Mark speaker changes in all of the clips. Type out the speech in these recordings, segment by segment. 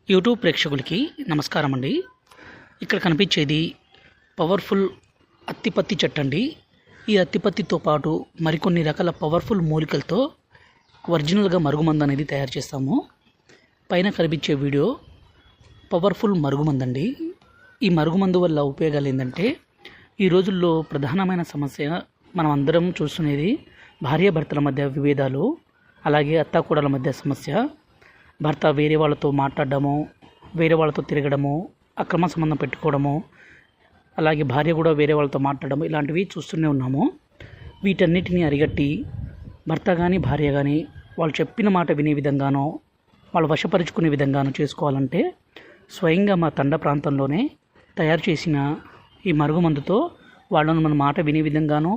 Speaker 1: YouTube ప్రేక్షకులకి నమస్కారం అండి. ఇక్కడ కనిపించేది పవర్ఫుల్ అత్తిపత్తి చెట్టు అండి. ఈ అత్తిపత్తితో పాటు మరికొన్ని రకాల పవర్ఫుల్ మూలికలతో ఒరిజినల్గా మరుగుమందు అనేది తయారు చేస్తాము. పైన కనిపించే వీడియో పవర్ఫుల్ మరుగుమందండి. ఈ మరుగుమందు వల్ల ఉపయోగాలు ఏంటంటే, ఈ రోజుల్లో ప్రధానమైన సమస్య మనం అందరం చూస్తున్నది భార్యాభర్తల మధ్య విభేదాలు, అలాగే అత్తాకోడల మధ్య సమస్య. భర్త వేరే వాళ్ళతో మాట్లాడడము, వేరే వాళ్ళతో తిరగడము, అక్రమ సంబంధం పెట్టుకోవడము, అలాగే భార్య కూడా వేరే వాళ్ళతో మాట్లాడడం, ఇలాంటివి చూస్తూనే ఉన్నాము. వీటన్నిటిని అరిగట్టి భర్త కానీ భార్య కానీ వాళ్ళు చెప్పిన మాట వినే విధంగానో, వాళ్ళు వశపరుచుకునే విధంగానో చేసుకోవాలంటే స్వయంగా మా తండ ప్రాంతంలోనే తయారు చేసిన ఈ మరుగుమందుతో వాళ్ళను మన మాట వినే విధంగానో,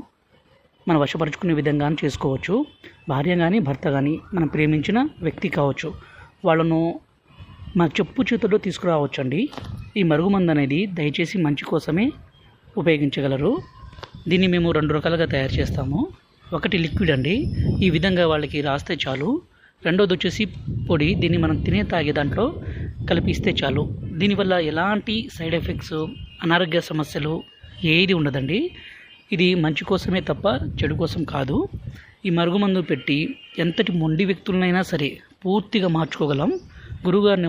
Speaker 1: మన వశపరుచుకునే విధంగానో చేసుకోవచ్చు. భార్య కానీ భర్త కానీ మనం ప్రేమించిన వ్యక్తి కావచ్చు, వాళ్ళను మన చెప్పు చేతుల్లో తీసుకురావచ్చండి. ఈ మరుగుమందు అనేది దయచేసి మంచి కోసమే ఉపయోగించగలరు. దీన్ని మేము 2 రకాలుగా తయారు చేస్తాము. ఒకటి లిక్విడ్ అండి, ఈ విధంగా వాళ్ళకి రాస్తే చాలు. రెండోది వచ్చేసి పొడి, దీన్ని మనం తాగే దాంట్లో కలిపిస్తే చాలు. దీనివల్ల ఎలాంటి సైడ్ ఎఫెక్ట్స్, అనారోగ్య సమస్యలు ఏది ఉండదండి. ఇది మంచి కోసమే తప్ప చెడు కోసం కాదు. ఈ మరుగుమందు పెట్టి ఎంతటి మొండి వ్యక్తులనైనా సరే పూర్తిగా మార్చుకోగలం. గురువుగారిని